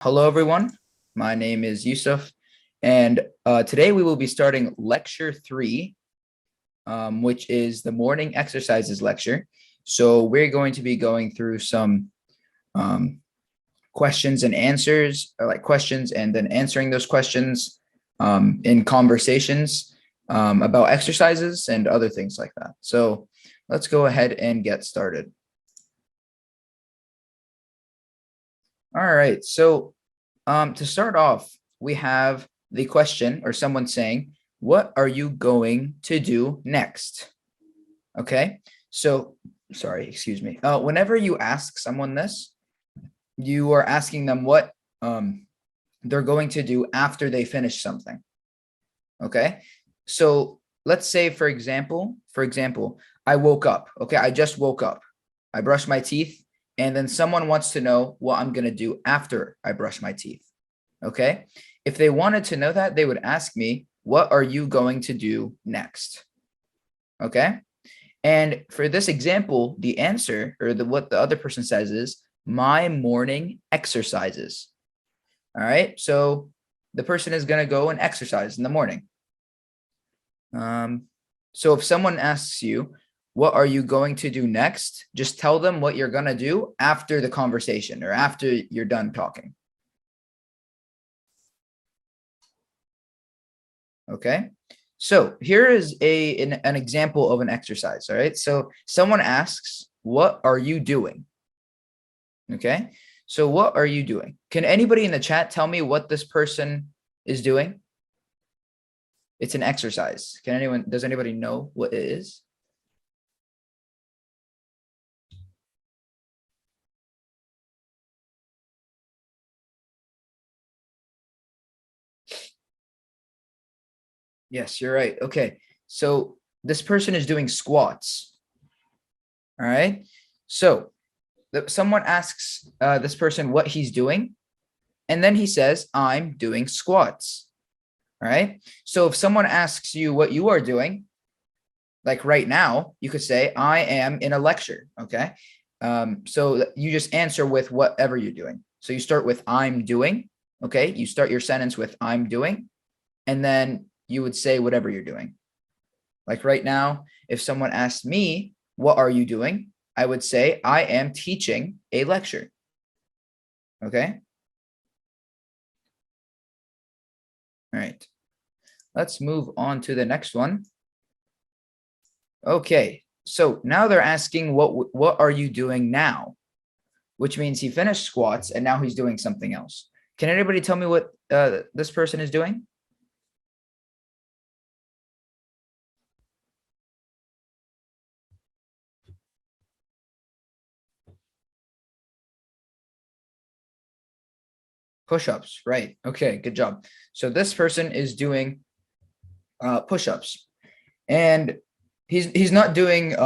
Hello, everyone. My name is Yusuf, and today we will be starting lecture 3, which is the morning exercises lecture. So we're going to be going through some questions and answers, or like questions and then answering those questions in conversations about exercises and other things like that. So let's go ahead and get started. All right, so to start off, we have the question or someone saying, what are you going to do next? Okay, so sorry, excuse me. Whenever you ask someone this, you are asking them what they're going to do after they finish something. Okay, so let's say, for example, I woke up. Okay, I just woke up. I brushed my teeth. And then someone wants to know what I'm going to do after I brush my teeth. Okay. If they wanted to know that, they would ask me, what are you going to do next? Okay. And for this example, the answer or what the other person says is my morning exercises. All right. So the person is going to go and exercise in the morning. So if someone asks you, what are you going to do next? Just tell them what you're going to do after the conversation or after you're done talking. Okay. So here is an example of an exercise. All right. So someone asks, what are you doing? Okay. So what are you doing? Can anybody in the chat tell me what this person is doing? It's an exercise. Does anybody know what it is? Yes, you're right. Okay. So this person is doing squats. All right. So someone asks this person what he's doing, and then he says, I'm doing squats. All right. So if someone asks you what you are doing, like right now, you could say, I am in a lecture. Okay. So you just answer with whatever you're doing. So you start with I'm doing. Okay. You start your sentence with I'm doing, and then you would say whatever you're doing. Like right now, if someone asked me, what are you doing? I would say, I am teaching a lecture. Okay. All right. Let's move on to the next one. Okay. So now they're asking, what are you doing now? Which means he finished squats and now he's doing something else. Can anybody tell me what this person is doing? Push-ups, right? Okay, good job. So this person is doing push-ups, and he's not doing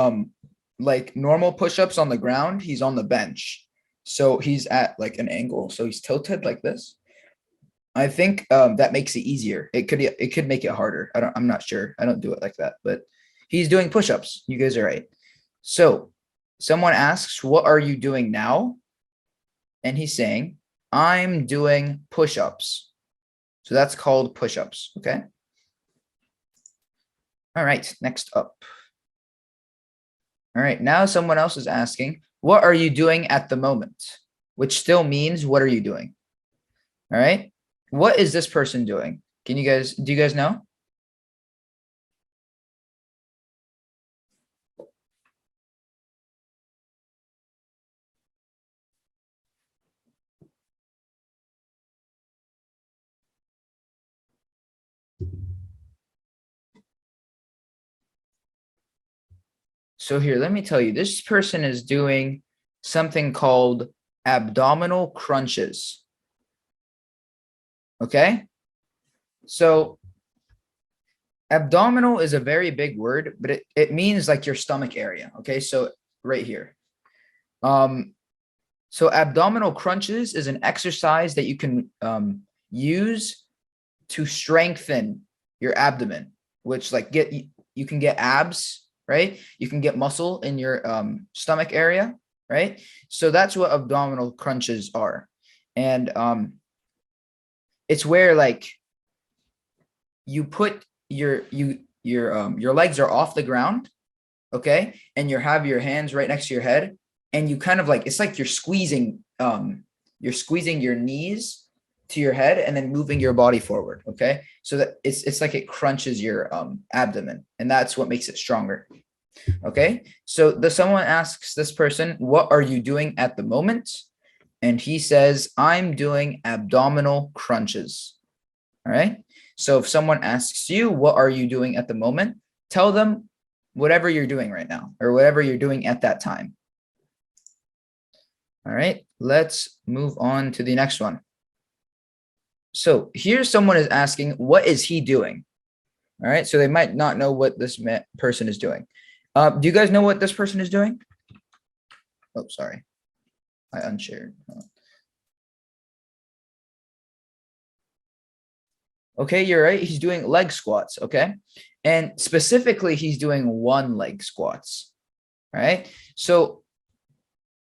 like normal push-ups on the ground. He's on the bench, so he's at like an angle, so he's tilted like this. I think that makes it easier. It could make it harder. I'm not sure. I don't do it like that, but he's doing push-ups. You guys are right. So someone asks, what are you doing now? And he's saying, I'm doing push-ups. So that's called push-ups. Okay. All right. Next up. All right. Now someone else is asking, what are you doing at the moment? Which still means, what are you doing? All right. What is this person doing? Do you guys know? So here, let me tell you, this person is doing something called abdominal crunches. Okay. So abdominal is a very big word, but it means like your stomach area. Okay. So right here. So abdominal crunches is an exercise that you can use to strengthen your abdomen, which like you can get abs, right? You can get muscle in your stomach area, right? So that's what abdominal crunches are. And it's where like you put your legs are off the ground, okay, and you have your hands right next to your head, and you kind of like, it's like you're squeezing your knees to your head and then moving your body forward, okay, so that it's like it crunches your abdomen, and that's what makes it stronger. Okay, so someone asks this person, what are you doing at the moment? And he says, I'm doing abdominal crunches. All right, so if someone asks you, what are you doing at the moment? Tell them whatever you're doing right now, or whatever you're doing at that time. All right, let's move on to the next one. So here someone is asking, what is he doing? All right, so they might not know what this person is doing. Do you guys know what this person is doing? Oh, sorry, I unshared. Okay, you're right. He's doing leg squats. Okay, and specifically, he's doing one leg squats. All right, so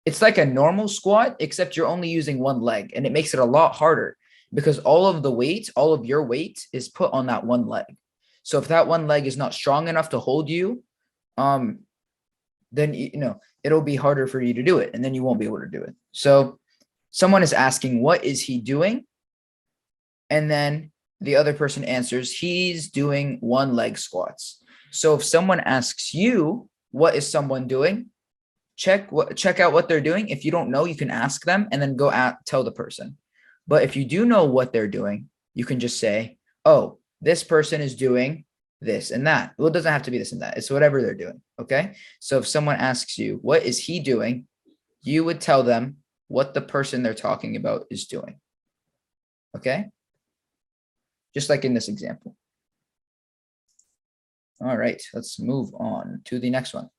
it's like a normal squat, except you're only using one leg, and it makes it a lot harder because all of your weight is put on that one leg. So if that one leg is not strong enough to hold you, then it'll be harder for you to do it, and then you won't be able to do it. So someone is asking, what is he doing? And then the other person answers, he's doing one leg squats. So if someone asks you, what is someone doing? Check out what they're doing. If you don't know, you can ask them and then tell the person. But if you do know what they're doing, you can just say, oh, this person is doing this and that. Well, it doesn't have to be this and that. It's whatever they're doing. Okay. So if someone asks you, what is he doing? You would tell them what the person they're talking about is doing. Okay. Just like in this example. All right, let's move on to the next one.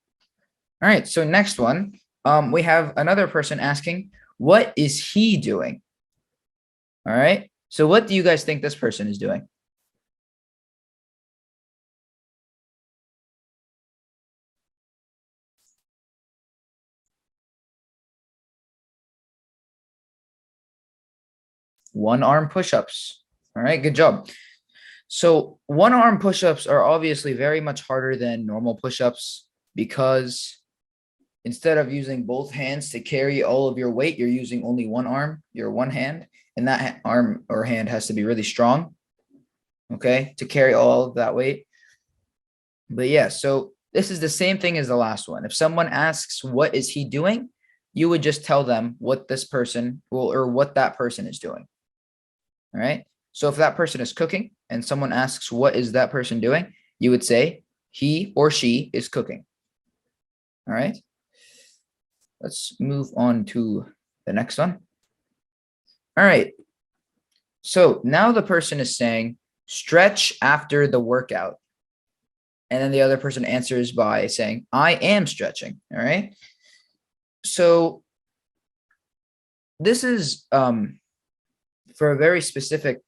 All right, so next one, we have another person asking, what is he doing? All right, so what do you guys think this person is doing? One arm push-ups. All right, good job. So one arm push-ups are obviously very much harder than normal push-ups because instead of using both hands to carry all of your weight, you're using only one arm, your one hand, and that arm or hand has to be really strong, okay, to carry all of that weight. But yeah, so this is the same thing as the last one. If someone asks, what is he doing? You would just tell them what this person or what that person is doing. All right. So if that person is cooking and someone asks, what is that person doing? You would say, he or she is cooking. All right. Let's move on to the next one. All right. So now the person is saying, stretch after the workout. And then the other person answers by saying, I am stretching. All right. So this is for a very specific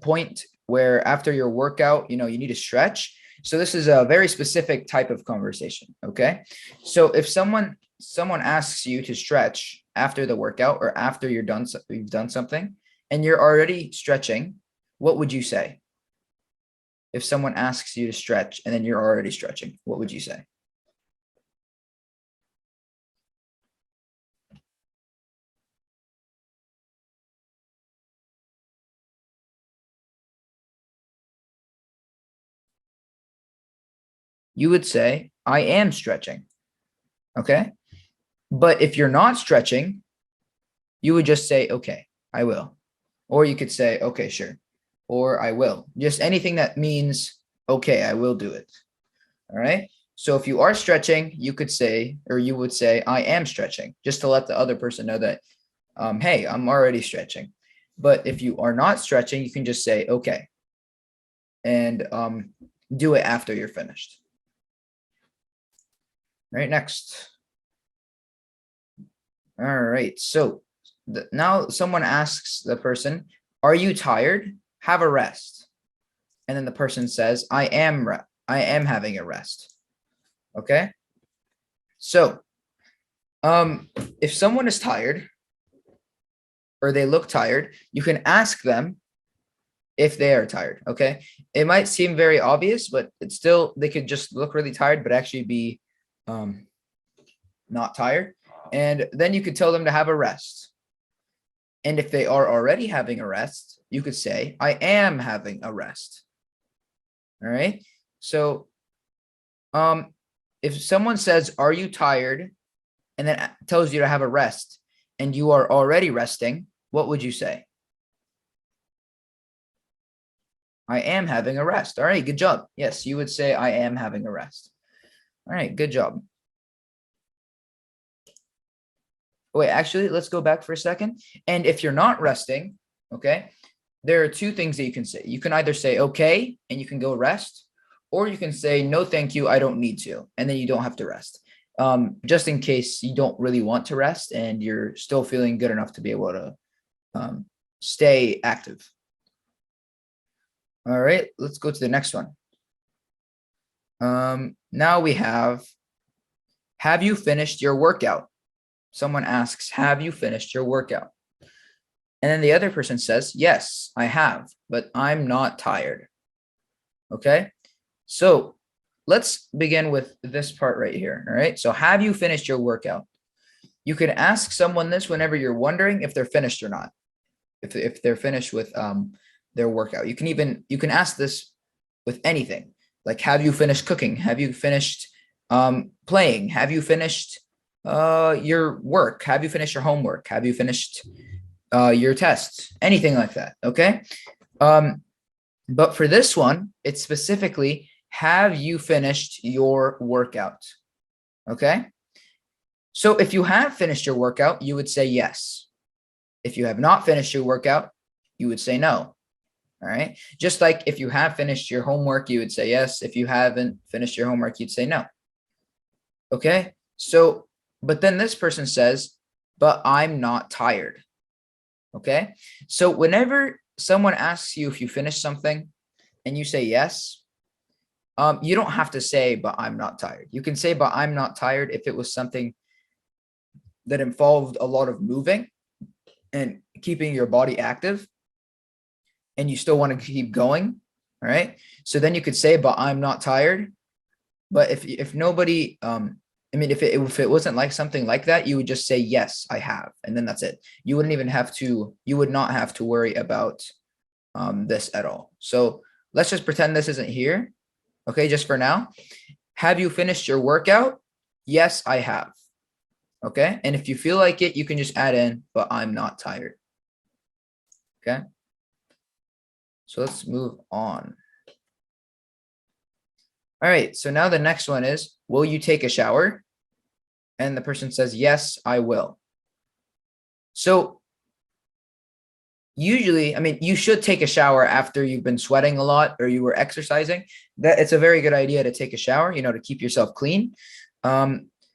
point where after your workout, you need to stretch. So this is a very specific type of conversation. Okay. So if someone asks you to stretch after the workout or after you've done something and you're already stretching, what would you say? If someone asks you to stretch and then you're already stretching, what would you say? You would say, I am stretching. Okay. But if you're not stretching, you would just say, okay, I will. Or you could say, okay, sure. Or I will. Just anything that means, okay, I will do it. All right. So if you are stretching, you could say, or you would say, I am stretching, just to let the other person know that, hey, I'm already stretching. But if you are not stretching, you can just say, okay, and do it after you're finished. All right, next. All right. So now someone asks the person, are you tired? Have a rest. And then the person says, I am having a rest. Okay. So if someone is tired, or they look tired, you can ask them if they are tired. Okay. It might seem very obvious, but it's still, they could just look really tired, but actually be not tired. And then you could tell them to have a rest. And if they are already having a rest, you could say, I am having a rest. All right. So if someone says, are you tired? And then tells you to have a rest and you are already resting, what would you say? I am having a rest. All right, good job. Yes, you would say I am having a rest. All right, good job. Wait, actually, let's go back for a second. And if you're not resting, okay, there are two things that you can say. You can either say, okay, and you can go rest, or you can say, no, thank you, I don't need to. And then you don't have to rest. Just in case you don't really want to rest and you're still feeling good enough to be able to stay active. All right, let's go to the next one. Now we have you finished your workout? Someone asks, have you finished your workout? And then the other person says, yes, I have, but I'm not tired. Okay, so let's begin with this part right here. All right, so have you finished your workout? You can ask someone this whenever you're wondering if they're finished or not, if they're finished with their workout. You can ask this with anything, like, have you finished cooking? Have you finished playing? Have you finished your work? Have you finished your homework? Have you finished your tests? Anything like that. Okay. But for this one, it's specifically, have you finished your workout? Okay. So if you have finished your workout, you would say yes. If you have not finished your workout, you would say no. All right. Just like if you have finished your homework, you would say yes. If you haven't finished your homework, you'd say no. Okay. So, but then this person says, but I'm not tired. Okay. So whenever someone asks you if you finished something and you say yes, you don't have to say, but I'm not tired. You can say, but I'm not tired if it was something that involved a lot of moving and keeping your body active and you still want to keep going. All right. So then you could say, but I'm not tired. But if nobody, if it wasn't like something like that, you would just say, yes, I have. And then that's it. You wouldn't even have to, you would not have to worry about this at all. So let's just pretend this isn't here. Okay, just for now. Have you finished your workout? Yes, I have. Okay, and if you feel like it, you can just add in, but I'm not tired. Okay, so let's move on. All right, so now the next one is, will you take a shower? And the person says, yes, I will. So usually, you should take a shower after you've been sweating a lot or you were exercising. That it's a very good idea to take a shower, to keep yourself clean.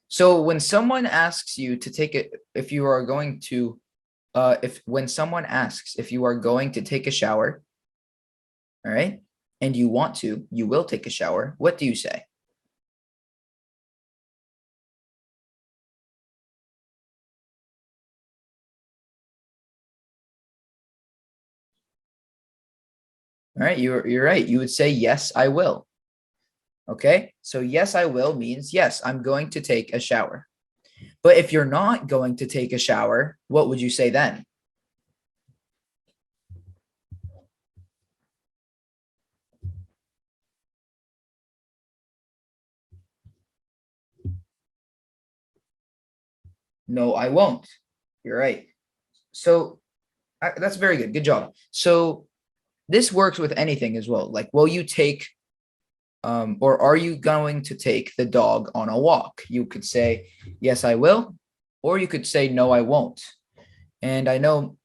So when someone asks you to take it, if you are going to, when someone asks if you are going to take a shower, all right, and you want to, you will take a shower, what do you say? All right, you're right. You would say, yes, I will. Okay, so yes, I will means, yes, I'm going to take a shower. But if you're not going to take a shower, what would you say then? No, I won't. You're right. So that's very good. Good job. So this works with anything as well. Like, will you take or are you going to take the dog on a walk? You could say, yes, I will. Or you could say, no, I won't. And I know,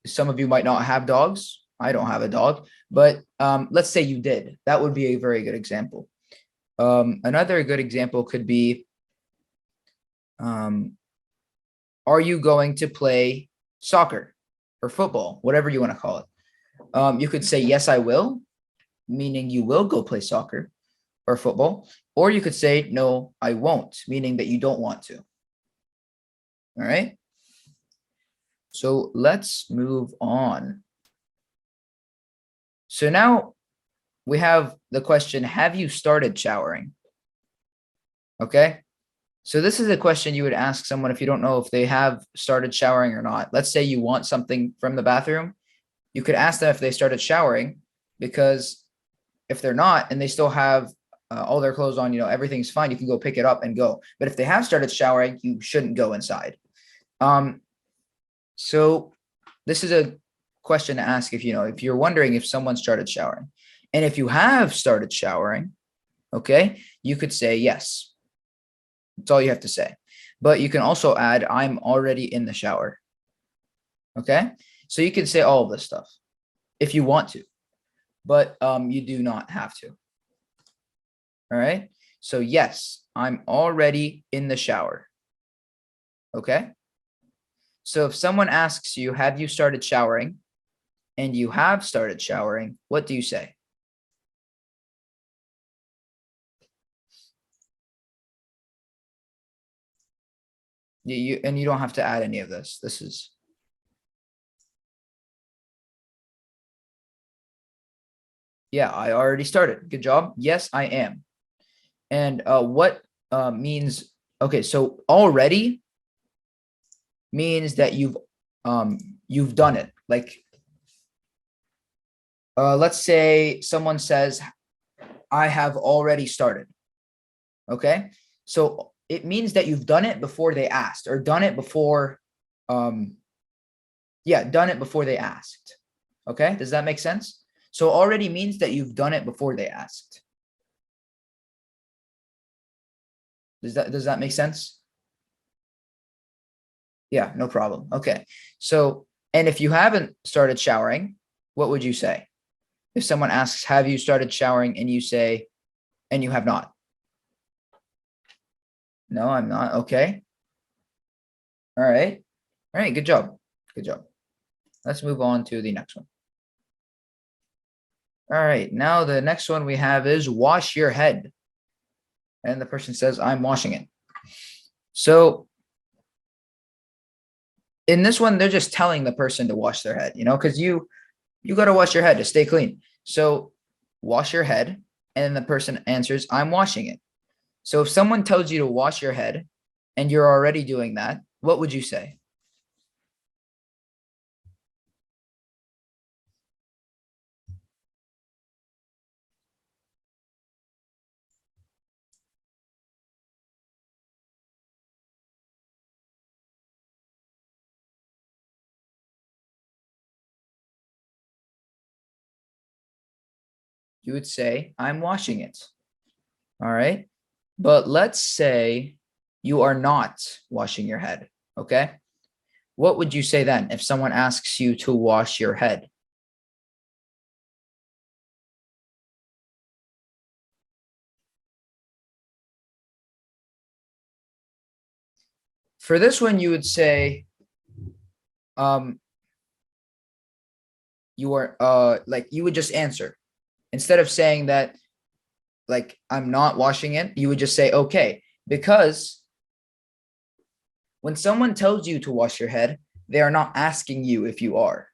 some of you might not have dogs. I don't have a dog, but let's say you did. That would be a very good example. Another good example could be, are you going to play soccer or football, whatever you want to call it? You could say, yes, I will, meaning you will go play soccer or football. Or you could say, no, I won't, meaning that you don't want to. All right. So let's move on. So now we have the question, have you started showering? Okay. So this is a question you would ask someone if you don't know if they have started showering or not. Let's say you want something from the bathroom. You could ask them if they started showering, because if they're not and they still have all their clothes on, everything's fine. You can go pick it up and go. But if they have started showering, you shouldn't go inside. So this is a question to ask if you're wondering if someone started showering. And if you have started showering, okay, you could say yes. That's all you have to say. But you can also add, I'm already in the shower. Okay, so you can say all of this stuff if you want to, but you do not have to. All right, so yes, I'm already in the shower. Okay, so if someone asks you, have you started showering? And you have started showering, what do you say? And you don't have to add any of this. This is, yeah, I already started. Good job. Yes, I am. And what means, okay, so already means that you've done it. Like, let's say someone says, I have already started. Okay, so it means that you've done it before they asked, or done it before, done it before they asked. Okay, does that make sense? So already means that you've done it before they asked. Does that make sense? Yeah, no problem. Okay, so, and if you haven't started showering, what would you say? If someone asks, have you started showering? And you say, and you have not. No, I'm not. Okay. All right. All right. Good job. Good job. Let's move on to the next one. All right. Now the next one we have is wash your head. And the person says, I'm washing it. So in this one, they're just telling the person to wash their head, because you got to wash your head to stay clean. So wash your head. And the person answers, I'm washing it. So if someone tells you to wash your head and you're already doing that, what would you say? You would say, I'm washing it. All right. But let's say you are not washing your head. Okay. What would you say then if someone asks you to wash your head? For this one, you would say, you are like, you would just answer. Instead of saying that, like, I'm not washing it, you would just say, okay, because when someone tells you to wash your head, they are not asking you if you are.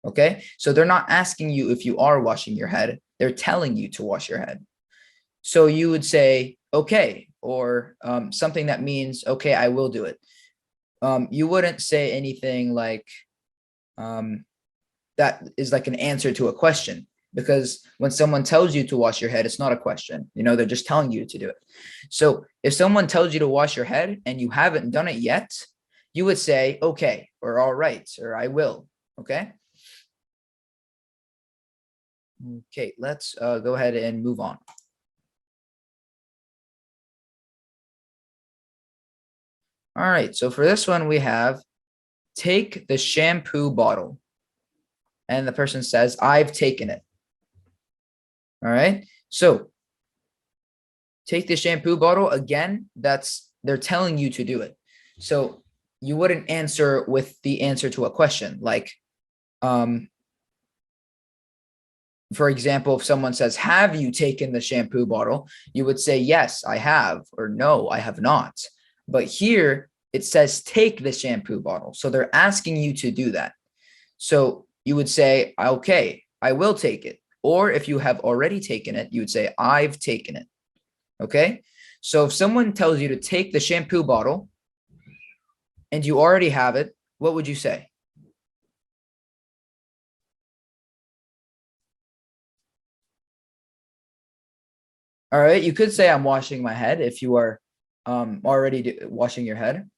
Okay, so they're not asking you if you are washing your head, they're telling you to wash your head. So you would say, okay, or something that means, okay, I will do it. You wouldn't say anything like, that is like an answer to a question, because when someone tells you to wash your head, it's not a question, they're just telling you to do it. So if someone tells you to wash your head and you haven't done it yet, you would say, okay, or all right, or I will. Okay. Okay, let's go ahead and move on. All right, so for this one, we have take the shampoo bottle. And the person says, I've taken it. All right, so take the shampoo bottle. Again, they're telling you to do it. So you wouldn't answer with the answer to a question. Like, for example, if someone says, have you taken the shampoo bottle? You would say, yes, I have, or no, I have not. But here it says take the shampoo bottle. So they're asking you to do that. So you would say, okay, I will take it. Or if you have already taken it, you would say, I've taken it. Okay. So if someone tells you to take the shampoo bottle and you already have it, what would you say? All right. You could say I'm washing my head if you are already washing your head.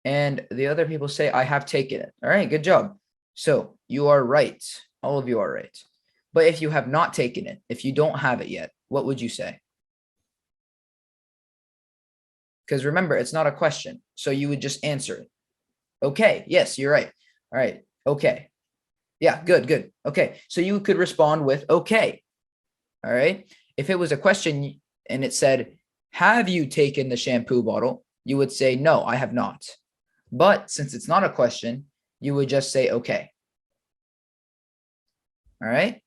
And the other people say, I have taken it. All right. Good job. So you are right. All of you are right. But if you have not taken it, if you don't have it yet, what would you say? Because remember, it's not a question. So you would just answer it. Okay. Yes, you're right. All right. Okay. Yeah, good, good. Okay. So you could respond with okay. All right. If it was a question and it said, have you taken the shampoo bottle? You would say, no, I have not. But since it's not a question, you would just say, okay. All right.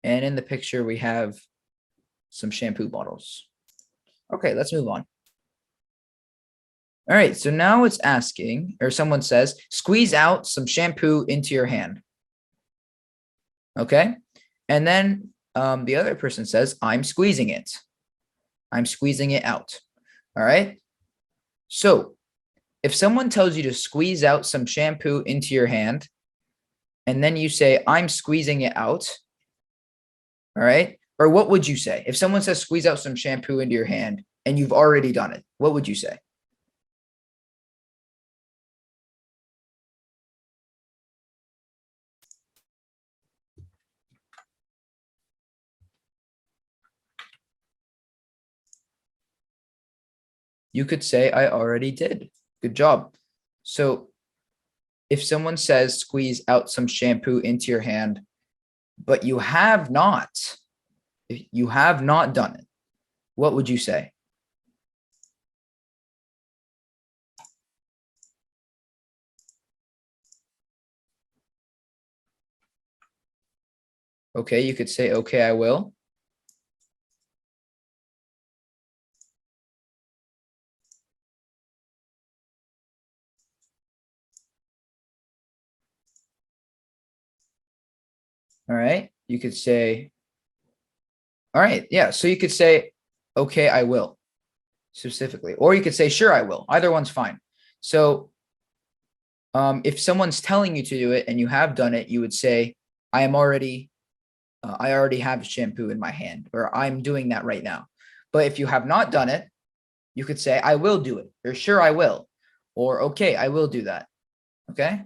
And in the picture, we have some shampoo bottles. Okay, let's move on. All right, so now it's asking, or someone says, squeeze out some shampoo into your hand. Okay, and then the other person says, I'm squeezing it. I'm squeezing it out. All right, so if someone tells you to squeeze out some shampoo into your hand, and then you say, I'm squeezing it out, all right, or what would you say? If someone says squeeze out some shampoo into your hand and you've already done it, what would you say? You could say, I already did. Good job. So if someone says squeeze out some shampoo into your hand, but you have not done it, what would you say? Okay, you could say, okay, I will. All right, you could say, all right, yeah. So you could say, okay, I will specifically, or you could say, sure, I will. Either one's fine. So if someone's telling you to do it and you have done it, you would say, I already have shampoo in my hand, or I'm doing that right now. But if you have not done it, you could say, I will do it, or sure, I will, or okay, I will do that. Okay.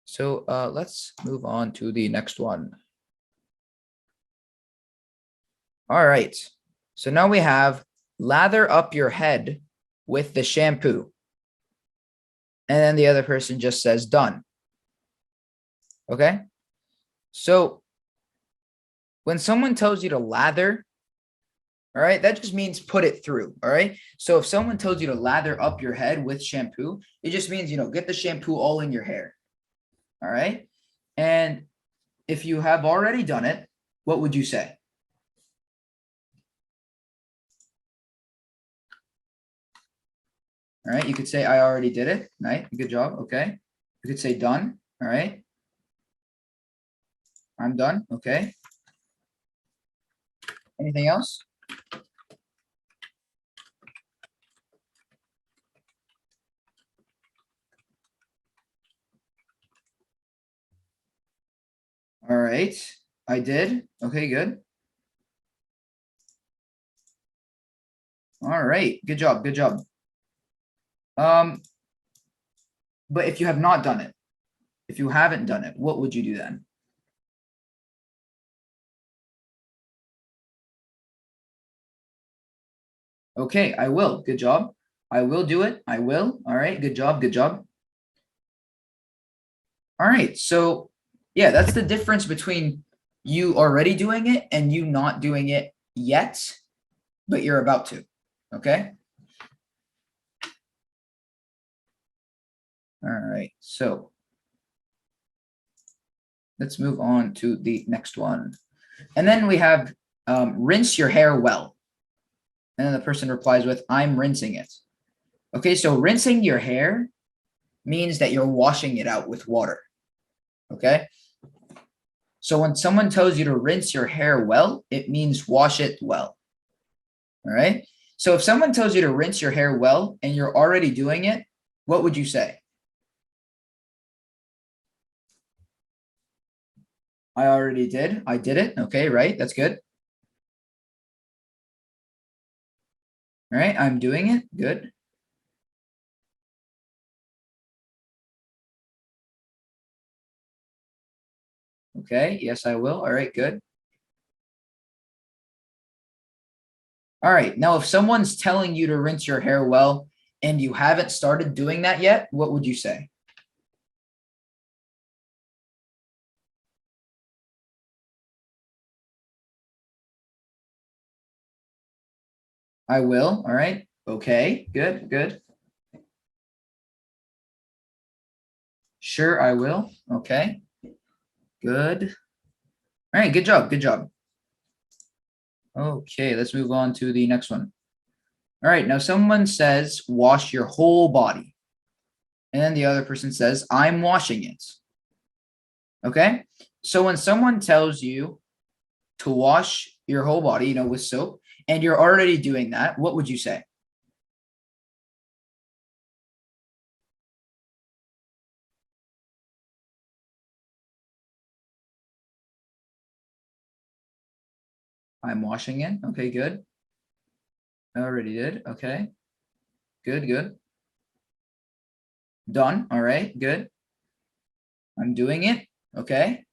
So let's move on to the next one. All right. So now we have lather up your head with the shampoo. And then the other person just says done. Okay. So when someone tells you to lather, all right, that just means put it through. All right. So if someone tells you to lather up your head with shampoo, it just means, get the shampoo all in your hair. All right. And if you have already done it, what would you say? All right. You could say, I already did it. Right. Good job. Okay. You could say done. All right. I'm done. Okay. Anything else? All right. I did. Okay, good. All right. Good job. Good job. But if you have not done it, if you haven't done it, what would you do then? Okay, I will. Good job. I will do it. I will. All right. Good job. Good job. All right. So, yeah, that's the difference between you already doing it and you not doing it yet, but you're about to. Okay. All right. So let's move on to the next one. And then we have rinse your hair well. And then the person replies with, I'm rinsing it. Okay, so rinsing your hair means that you're washing it out with water. Okay, so when someone tells you to rinse your hair well, it means wash it well. All right, so if someone tells you to rinse your hair well and you're already doing it, what would you say? I already did. I did it. Okay, right. That's good. All right, I'm doing it. Good. Okay, yes, I will. All right, good. All right, now if someone's telling you to rinse your hair well and you haven't started doing that yet, what would you say? I will. All right. Okay, good, good. Sure, I will. Okay, good. All right, good job, good job. Okay, let's move on to the next one. All right, now someone says wash your whole body. And then the other person says, I'm washing it. Okay, so when someone tells you to wash your whole body, with soap, and you're already doing that, what would you say? I'm washing it. Okay, good. I already did. Okay, good, good. Done. All right, good. I'm doing it. Okay.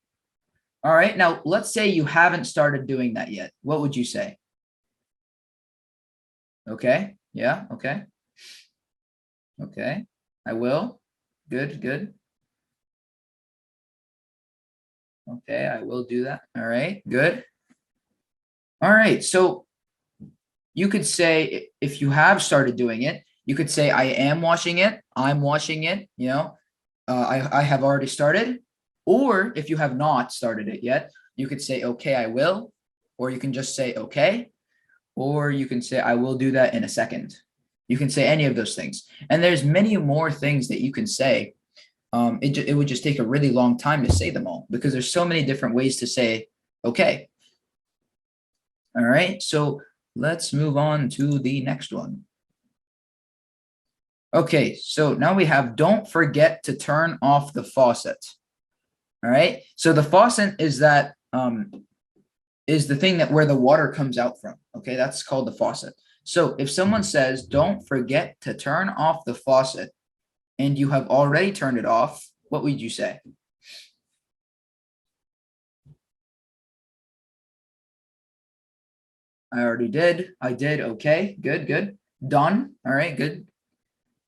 All right. Now, let's say you haven't started doing that yet. What would you say? Okay. Yeah. Okay. Okay. I will. Good, good. Okay. I will do that. All right. Good. All right. So you could say, if you have started doing it, you could say, I am washing it. I'm washing it. I have already started. Or if you have not started it yet, you could say, okay, I will. Or you can just say, okay. Or you can say, I will do that in a second. You can say any of those things. And there's many more things that you can say. It would just take a really long time to say them all because there's so many different ways to say, okay. All right. So let's move on to the next one. Okay. So now we have, don't forget to turn off the faucet. All right. So the faucet is is the thing that where the water comes out from. Okay. That's called the faucet. So if someone says, don't forget to turn off the faucet and you have already turned it off, what would you say? I already did. I did. Okay. Good, good. Done. All right. Good.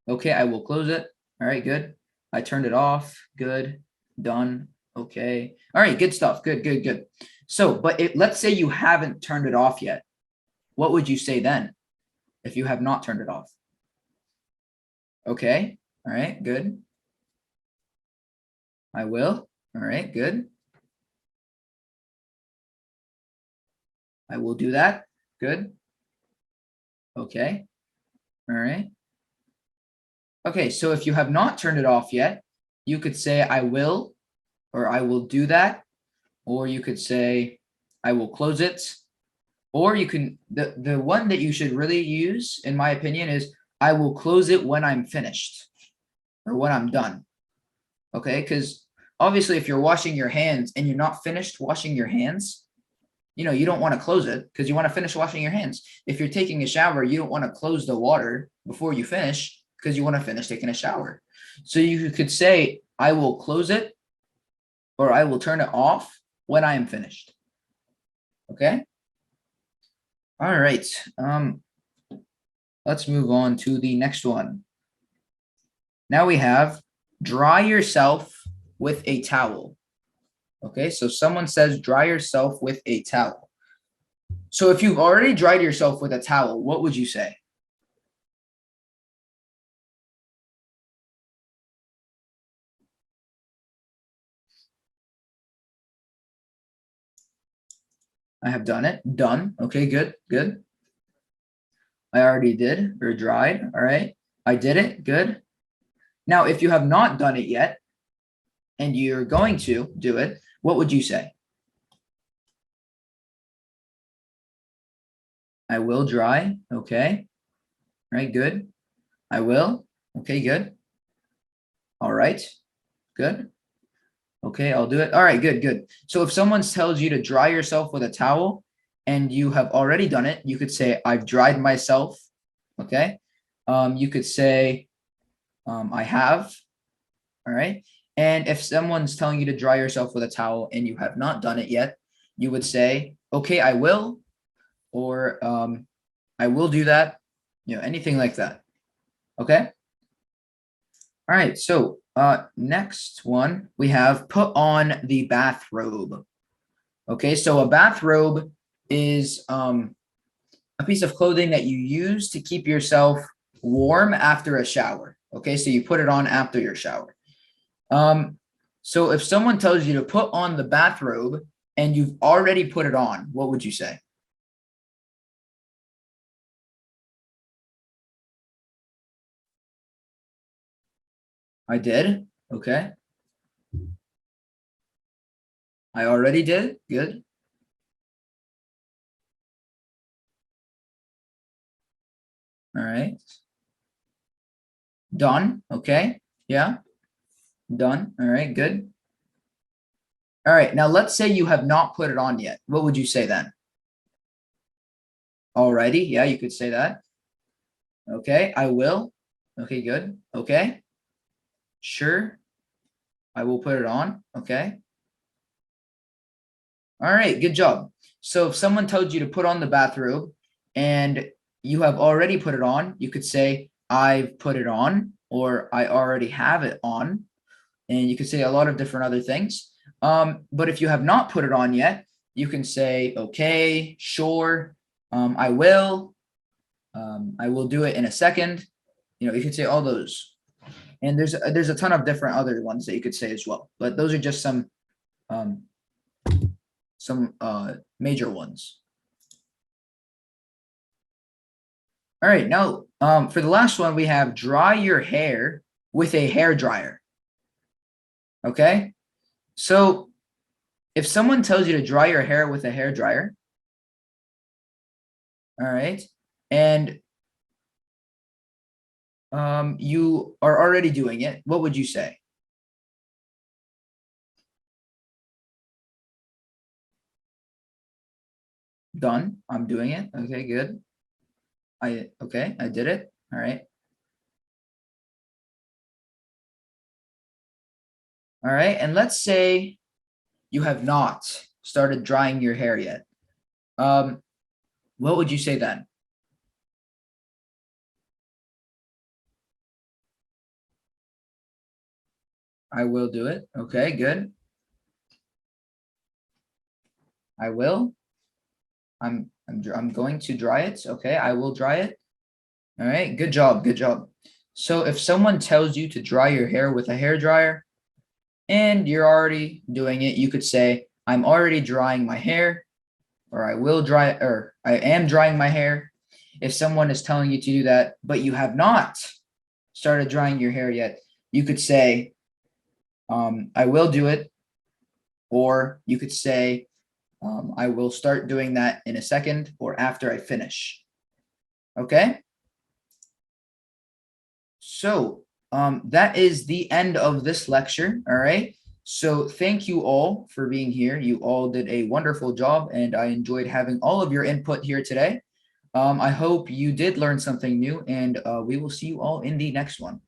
Okay. I will close it. All right. Good. I turned it off. Good. Done. Okay. All right. Good stuff. Good, good, good. So, but let's say you haven't turned it off yet. What would you say then if you have not turned it off? Okay. All right. Good. I will. All right. Good. I will do that. Good. Okay. All right. Okay. So if you have not turned it off yet, you could say I will, or I will do that, or you could say I will close it, or you can, the one that you should really use, in my opinion, is I will close it when I'm finished or when I'm done. Okay. Because obviously, if you're washing your hands and you're not finished washing your hands, you don't want to close it because you want to finish washing your hands. If you're taking a shower, you don't want to close the water before you finish because you want to finish taking a shower. So you could say, I will close it or I will turn it off when I am finished. Okay. All right. Let's move on to the next one. Now we have dry yourself with a towel. Okay. So someone says dry yourself with a towel. So if you've already dried yourself with a towel, what would you say? I have done it. Done. Okay, good, good. I already did or dried. All right. I did it. Good. Now, if you have not done it yet and you're going to do it, what would you say? I will dry. Okay. All right. Good. I will. Okay. Good. All right. Good. Okay. I'll do it. All right. Good. Good. So if someone tells you to dry yourself with a towel and you have already done it, you could say, I've dried myself. Okay. You could say, I have. All right. And if someone's telling you to dry yourself with a towel and you have not done it yet, you would say, okay, I will, or I will do that, anything like that. Okay. All right. So next one, we have put on the bathrobe. Okay. So a bathrobe is a piece of clothing that you use to keep yourself warm after a shower. Okay. So you put it on after your shower. So if someone tells you to put on the bathrobe and you've already put it on, what would you say? I did. Okay. I already did. Good. All right. Done. Okay. Yeah. Done. All right. Good. All right. Now let's say you have not put it on yet. What would you say then? Already. Yeah, you could say that. Okay. I will. Okay. Good. Okay. Sure. I will put it on. Okay. All right. Good job. So if someone told you to put on the bathrobe and you have already put it on, you could say, I've put it on, or I already have it on. And you could say a lot of different other things. But if you have not put it on yet, you can say, okay, sure, I will do it in a second. You could say all those. And there's a ton of different other ones that you could say as well. But those are just some major ones. All right, now for the last one, we have dry your hair with a hair dryer. Okay, so if someone tells you to dry your hair with a hair dryer, all right, and you are already doing it, what would you say? Done. I'm doing it. Okay, good. I did it. All right. All right, and let's say you have not started drying your hair yet. What would you say then? I will do it. Okay, good. I will. I'm going to dry it. Okay, I will dry it. All right, good job, good job. So if someone tells you to dry your hair with a hair dryer and you're already doing it, you could say, I'm already drying my hair, or I am drying my hair. If someone is telling you to do that, but you have not started drying your hair yet, you could say, I will do it, or you could say, I will start doing that in a second or after I finish. Okay. So that is the end of this lecture. All right. So thank you all for being here. You all did a wonderful job, and I enjoyed having all of your input here today. I hope you did learn something new, and we will see you all in the next one.